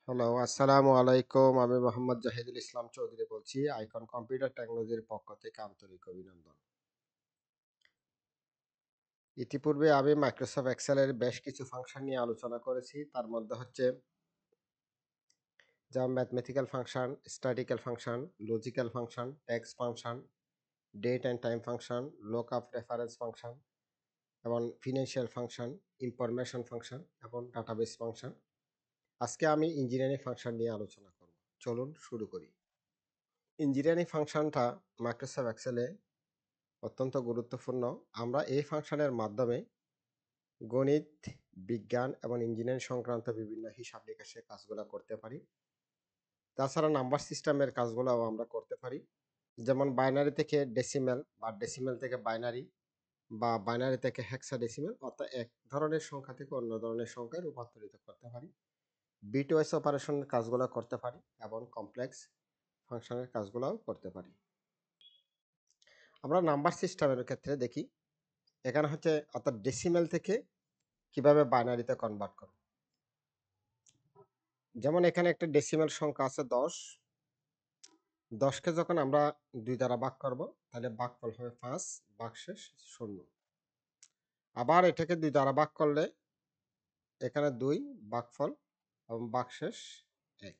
Hello, আসসালামু আলাইকুম। আমি মোহাম্মদ জাহিদুল ইসলাম চৌধুরী বলছি। আইকন কম্পিউটার টেকনোলজির পক্ষ থেকে আন্তরিক অভিনন্দন। ইতিপূর্বে আমি মাইক্রোসফট এক্সেলের বেশ কিছু ফাংশন নিয়ে আলোচনা করেছি। তার মধ্যে হচ্ছে যেমন mathematical function, statical function, logical function, text function, date and time function, lookup reference function এবং ফিনান্সিয়াল ফাংশন, ইনফরমেশন ফাংশন এবং ডাটাবেস ফাংশন। আজকে আমি ইঞ্জিনিয়ারিং ফাংশন নিয়ে আলোচনা করব। চলুন শুরু করি। ইঞ্জিনিয়ারিং ফাংশনটা মাইক্রোসফট এক্সেলে অত্যন্ত গুরুত্বপূর্ণ। আমরা এই ফাংশনের মাধ্যমে গণিত, বিজ্ঞান এবং ইঞ্জিনিয়ারিং সংক্রান্ত বিভিন্ন হিসাব নিকাশের কাজগুলো করতে পারি। তাছাড়া নাম্বার সিস্টেমের কাজগুলোও আমরা করতে পারি। যেমন বাইনারি থেকে ডেসিমেল বা ডেসিমেল থেকে বাইনারি বা বাইনারি থেকে হেক্সাডেসিমেল, অর্থাৎ এক ধরনের সংখ্যা থেকে অন্য ধরনের সংখ্যায় রূপান্তরিত করতে পারি। বিটওয়াইজ অপারেশনের কাজগুলো করতে পারি এবং কমপ্লেক্স ফাংশনের কাজগুলোও করতে পারি। আমরা নাম্বার সিস্টেমের ক্ষেত্রে দেখি, এখানে হচ্ছে অর্থাৎ ডেসিমেল থেকে কিভাবে বাইনারিতে কনভার্ট করব। যেমন এখানে একটা ডেসিমেল সংখ্যা আছে 10। 10কে যখন আমরা 2 দ্বারা ভাগ করব, তাহলে ভাগফল হবে 5, ভাগশেষ 0। আবার এটাকে 2 দ্বারা ভাগ করলে এখানে 2, ভাগফল এবং ভাগশেষ 1।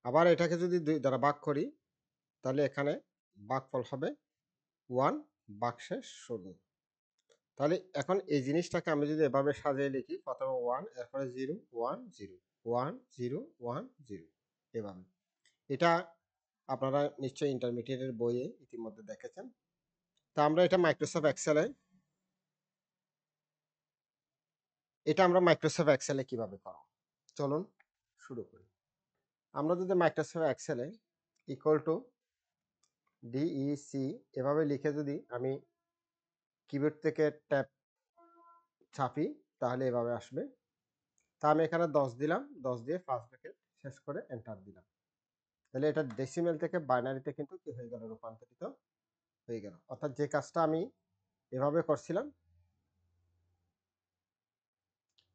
আবার এটাকে যদি 2 দ্বারা ভাগ করি, তাহলে এখানে ভাগফল হবে 1, ভাগশেষ 0। তাহলে এখন এই জিনিসটাকে আমি যদি এভাবে সাজিয়ে লিখি, প্রথমে 1, এরপরে 0, 1, 0, 1, 0, 1, 0, এভাবে। এটা আপনারা নিশ্চয়ই ইন্টারমিডিয়েটের বইয়ে ইতিমধ্যে দেখেছেন। তা আমরা এটা মাইক্রোসফট এক্সেলে কিভাবে করব, চলুন শুরু করি। আমরা যদি মাইক্রোসফট এক্সেলে ইকুয়াল টু ডিইসি এভাবে লিখে যদি আমি কিবোর্ড থেকে ট্যাব চাপি, তাহলে এভাবে আসবে। তা আমি এখানে 10 দিলাম, 10 দিয়ে ফার্স্ট ব্র্যাকেট শেষ করে এন্টার দিলাম। তাহলে এটা ডেসিমেল থেকে বাইনারিতে কিন্তু কি হয়ে গেল, রূপান্তরিত হয়ে গেল। অর্থাৎ যে কাজটা আমি এভাবে করছিলাম,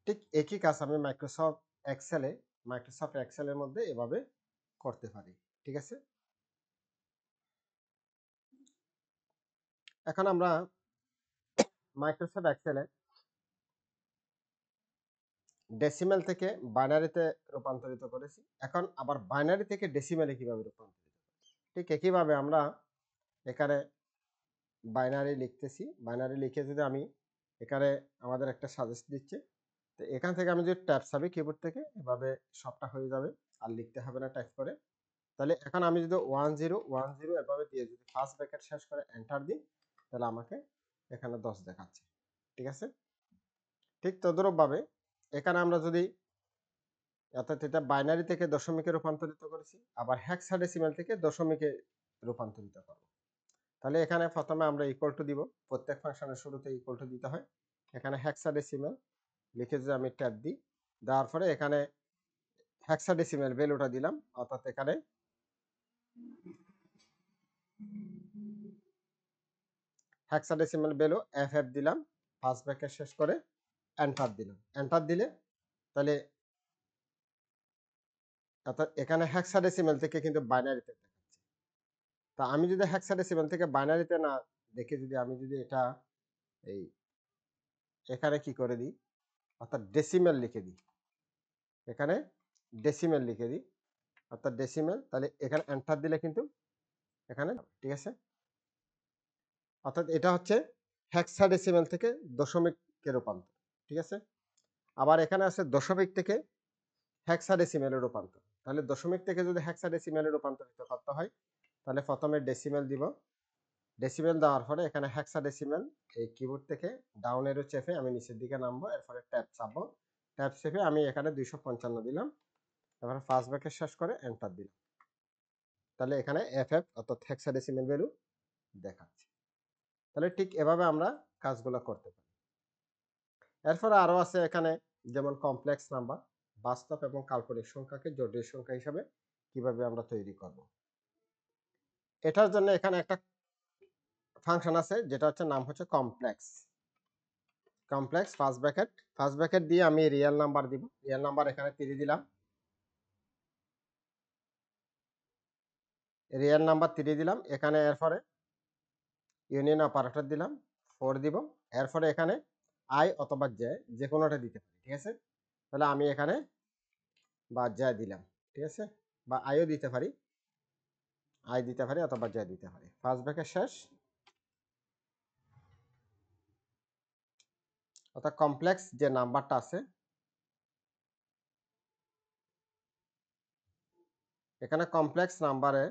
ঠিক একই কাজ আমি মাইক্রোসফট এক্সেলের মধ্যে এভাবে করতে পারি। ঠিক আছে, এখন আমরা মাইক্রোসফট এক্সেলে ডেসিমেল থেকে বাইনারিতে রূপান্তরিত করেছি। এখন আবার বাইনারি থেকে ডেসিমেলে কিভাবে রূপান্তরিত করেছি, ঠিক একইভাবে আমরা এখানে বাইনারি লিখতেছি। বাইনারি লিখে যদি আমি এখানে আমাদের একটা সাজেস্ট দিচ্ছে, তো এখান থেকে আমি যদি ট্যাব চাপি কিবোর্ড থেকে, এভাবে সবটা হয়ে যাবে, আর লিখতে হবে না টাইপ করে। তাহলে এখন আমি যদি 1010 এভাবে দিয়ে যদি ফার্স্ট ব্র্যাকেট শেষ করে এন্টার দিই, তাহলে আমাকে এখানে 10 দেখাচ্ছে। ঠিক আছে, ঠিক তদ্রূপ ভাবে এখানে আমরা যদি, অর্থাৎ এটা বাইনারি থেকে দশমিকে রূপান্তরিত করেছি, আবার হেক্সাডেসিমাল থেকে দশমিকে রূপান্তরিত করব। তাহলে এখানে প্রথমে আমরা ইকুয়াল টু দিব, প্রত্যেক ফাংশনের শুরুতে ইকুয়াল টু দিতে হয়। এখানে হেক্সাডেসিমাল লিখে যদি আমি ট্যাব দিই, দেওয়ার পরে এখানে হেক্সাডেসিমাল ভ্যালুটা দিলাম, অর্থাৎ এখানে হেক্সাডেসিমাল ভ্যালু FF দিলাম, ফার্স্ট ব্র্যাকেট শেষ করে এন্টার দিলাম। এন্টার দিলে তাহলে অর্থাৎ এখানে হেক্সাডেসিমাল থেকে কিন্তু বাইনারিতে দেখাচ্ছে। তা আমি যদি হেক্সাডেসিমাল থেকে বাইনারিতে না দেখে যদি আমি যদি এটা এই এখানে কি করে দিই, অর্থাৎ ডেসিমেল লিখে দিই, এখানে ডেসিমেল লিখে দিই, অর্থাৎ ডেসিমেল, তাহলে এখানে এন্টার দিলে কিন্তু এখানে, ঠিক আছে, অর্থাৎ এটা হচ্ছে হেক্সাডেসিমেল থেকে দশমিকে রূপান্তর। ঠিক আছে, আবার এখানে আছে দশমিক থেকে হেক্সাডেসিমেলে রূপান্তর। তাহলে দশমিক থেকে যদি হেক্সাডেসিমেলে রূপান্তরিত করতে হয়, তাহলে প্রথমে ডেসিমেল দিব, ডেসিমেল দেওয়ার পরে এখানে হেক্সাডেসিমেল এই কিবোর্ড থেকে ডাউন এরো চেপে আমি নিচের দিকে নামবো, এরপরে ট্যাব চাপবো, ট্যাব চেপে আমি এখানে 255 দিলাম, তারপরে ফার্স্ট ব্র্যাকেট শেষ করে এন্টার দিলাম। তাহলে এখানে FF অর্থাৎ হেক্সাডেসিমেল ভ্যালু দেখাচ্ছে। তাহলে ঠিক এভাবে আমরা কাজগুলো করতে পারি। এরপরে আরো আছে এখানে, যেমন কমপ্লেক্স নাম্বার, বাস্তব এবং কাল্পনিক সংখ্যাকে জটিল সংখ্যা হিসাবে কিভাবে আমরা তৈরি করব। এটার জন্য এখানে একটা ফাংশন আছে, যেটা হচ্ছে নাম হচ্ছে কমপ্লেক্স। ফার্স্ট ব্র্যাকেট দিয়ে আমি রিয়েল নাম্বার দিব, রিয়েল নাম্বার এখানে 3 দিলাম, রিয়েল নাম্বার 3 দিলাম, এখানে এরপরে ইউনিয়ন অপারেটর দিলাম 4 দিব, এরপরে এখানে আই অথবা যে কোনোটা দিতে পারি, ঠিক আছে। তাহলে আমি এখানে বা দিলাম, ঠিক আছে, বা আইও দিতে পারি, আই দিতে পারি অথবা দিতে পারি। ফার্স্ট ব্র্যাকেট শেষ, অর্থাৎ কমপ্লেক্স যে নাম্বারটা আছে এখানে কমপ্লেক্স নাম্বারের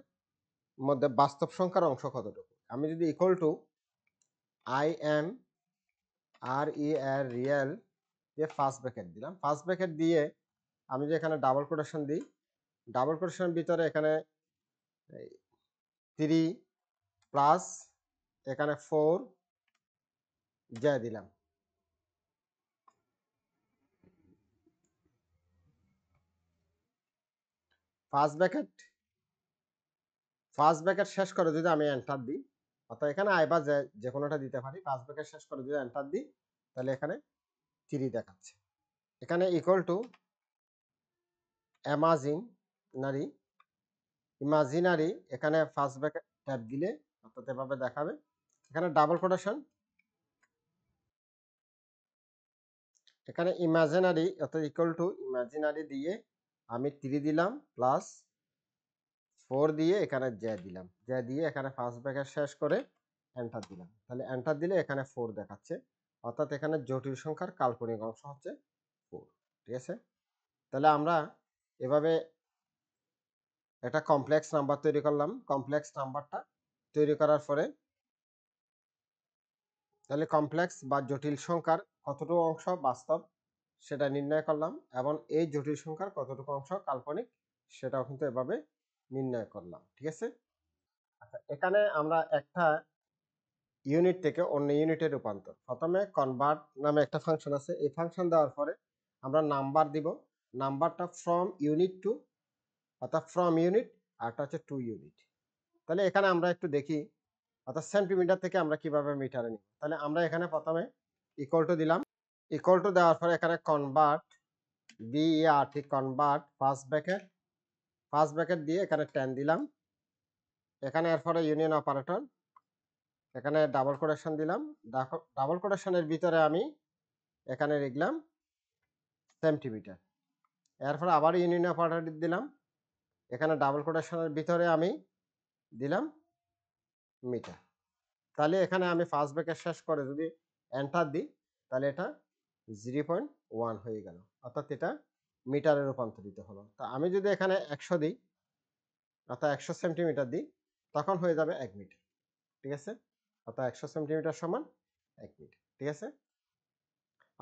মধ্যে বাস্তব সংখ্যার অংশ কতটুকু। আমি যদি equal to I M R ই এর রিয়েল দিয়ে ফার্স্ট ব্র্যাকেট দিলাম, ফার্স্ট ব্র্যাকেট দিয়ে আমি যে এখানে ডাবল কোটেশন দিই, ডাবল কোটেশনের ভিতরে এখানে 3 প্লাস এখানে 4 দিলাম, ফার্স্ট ব্র্যাকেট শেষ করে যদি আমি এন্টার দিই, অর্থাৎ এখানে আই বা যে কোনোটা দিতে পারি, ফার্স্ট ব্র্যাকেট শেষ করে যদি এন্টার দিই তাহলে এখানে 3 দেখাচ্ছে। এখানে ইকুয়াল টু ইমাজিনারি এখানে ফার্স্ট ব্র্যাকেট ট্যাব দিলে অর্থাৎ এভাবে দেখাবে। এখানে ডাবল কোটেশন, এখানে ইমাজিনারি অর্থাৎ ইকুয়াল টু ইমাজিনারি দিয়ে আমি 3 দিলাম প্লাস 4 দিয়ে এখানে দিলাম, দিয়ে এখানে ফার্স্ট ব্র্যাকেট শেষ করে এন্টার দিলাম, তাহলে এন্টার দিলে এখানে 4 দেখাচ্ছে, অর্থাৎ এখানে জটিল সংখ্যার কাল্পনিক অংশ হচ্ছে 4, ঠিক আছে। তাহলে আমরা এভাবে একটা কমপ্লেক্স নাম্বার তৈরি করলাম। কমপ্লেক্স নাম্বারটা তৈরি করার পরে তাহলে কমপ্লেক্স বা জটিল সংখ্যার কতটুকু অংশ বাস্তব সেটা নির্ণয় করলাম, এবং এই জটিল সংখ্যার কতটুকু অংশ কাল্পনিক সেটাও কিন্তু এভাবে নির্ণয় করলাম, ঠিক আছে। আচ্ছা, এখানে আমরা একটা ইউনিট থেকে অন্য ইউনিটে রূপান্তর, প্রথমে কনভার্ট নামে একটা ফাংশন আছে, এই ফাংশন দেওয়ার পরে আমরা নাম্বার দিব, নাম্বারটা ফ্রম ইউনিট টু, অর্থাৎ ফ্রম ইউনিট, আরটা হচ্ছে টু ইউনিট। তাহলে এখানে আমরা একটু দেখি, অর্থাৎ সেন্টিমিটার থেকে আমরা কিভাবে মিটারে নিব। তাহলে আমরা এখানে প্রথমে ইকুয়াল টু দিলাম, ইকুয়াল টু দেওয়ার পরে এখানে কনভার্ট কনভার্ট ফার্স্ট ব্র্যাকেট দিয়ে এখানে 10 দিলাম, এখানে এরপরে ইউনিয়ন অপারেটর, এখানে ডাবল কোটেশন দিলাম, ডাবল কোটেশনের ভিতরে আমি এখানে লিখলাম সেন্টিমিটার, এরপরে আবার ইউনিয়ন অপারেটর দিলাম, এখানে ডাবল কোটেশনের ভিতরে আমি দিলাম মিটার। তাহলে এখানে আমি ফার্স্ট ব্র্যাকেট শেষ করে যদি এন্টার দিই তাহলে এটা 0.1 হয়ে গেল, অর্থাৎ এটা মিটারে রূপান্তরিত হলো। তা আমি যদি এখানে 100 দিই, অর্থাৎ 100 সেন্টিমিটার দিই, তখন হয়ে যাবে 1 মিটার, ঠিক আছে। অর্থাৎ 100 সেন্টিমিটার সমান 1 মিটার, ঠিক আছে।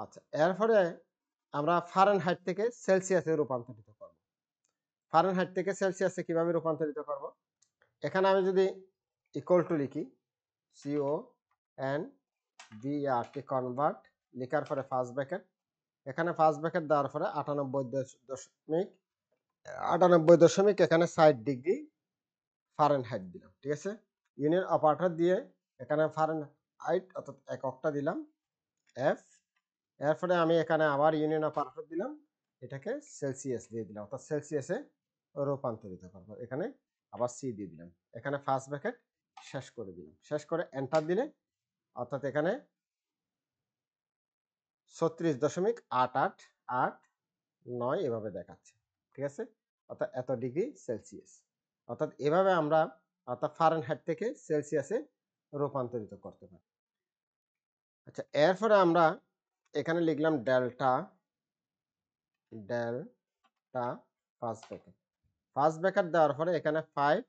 আচ্ছা, এরপরে আমরা ফারেনহাইট থেকে সেলসিয়াসে রূপান্তরিত করব। ফারেনহাইট থেকে সেলসিয়াসে কিভাবে রূপান্তরিত করব, এখানে আমি যদি ইকুয়াল টু লিখি CONVERT কনভার্ট লেখার পরে ফার্স্ট ব্র্যাকেট, এখানে ফার্স্ট ব্র্যাকেট দেওয়ার পরে 98.98 এখানে 60 ডিগ্রি ফারেনহাইট দিলাম, ঠিক আছে। ইউনিয়ন অপারেটর দিয়ে এখানে ফারেনহাইট অর্থাৎ এককটা দিলাম F, এরপরে আমি এখানে আবার ইউনিয়ন অপারেটর দিলাম, এটাকে সেলসিয়াস দিয়ে দিলাম, অর্থাৎ সেলসিয়াসে রূপান্তরিত করব, এখানে আবার C দিয়ে দিলাম, এখানে ফার্স্ট ব্র্যাকেট শেষ করে দিলাম, শেষ করে এন্টার দিলে অর্থাৎ এখানে 36.8889 এভাবে দেখাচ্ছে, ঠিক আছে। অর্থাৎ এত ডিগ্রি সেলসিয়াস, অর্থাৎ এভাবে আমরা অর্থাৎ ফারেনহাইট থেকে সেলসিয়াসে রূপান্তরিত করতে পারি। আচ্ছা, এরপরে আমরা এখানে লিখলাম ডেল্টা ফার্স্ট ব্র্যাকেট দেওয়ার পরে এখানে 5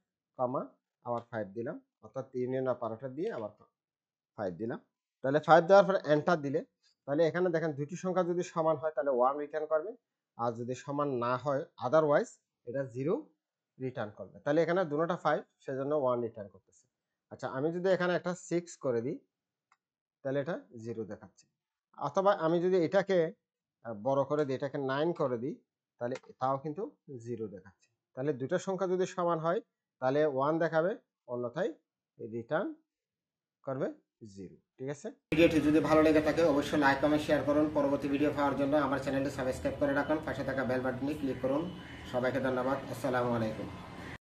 আবার 5 দিলাম, অর্থাৎ ইউনিয়ন অপারেটর দিয়ে আবার 5 দিলাম। তাহলে 5 দেওয়ার পরে এন্টার দিলে তাহলে এখানে দেখেন দুটি সংখ্যা যদি সমান হয় তাহলে 1 রিটার্ন করবে, আর যদি সমান না হয় আদারওয়াইজ এটা 0 রিটার্ন করবে। তাহলে এখানে দুটোটা 5 সেজন্য 1 রিটার্ন করতেছে। আচ্ছা, আমি যদি এখানে একটা 6 করে দিই তাহলে এটা 0 দেখাচ্ছে, অথবা আমি যদি এটাকে বড় করে দিই, এটাকে 9 করে দিই তাহলে তাও কিন্তু 0 দেখাচ্ছে। তাহলে দুটো সংখ্যা যদি সমান হয় তাহলে 1 দেখাবে, অন্যথায় রিটার্ন করবে 0, ঠিক আছে। ভিডিওটি যদি ভালো লেগে থাকে অবশ্যই লাইক কমেন্ট শেয়ার করুন। পরবর্তী ভিডিও পাওয়ার জন্য আমার চ্যানেলটি সাবস্ক্রাইব করে রাখুন, পাশে থাকা বেল বাটনে ক্লিক করুন। সবাইকে ধন্যবাদ। আসসালামু আলাইকুম।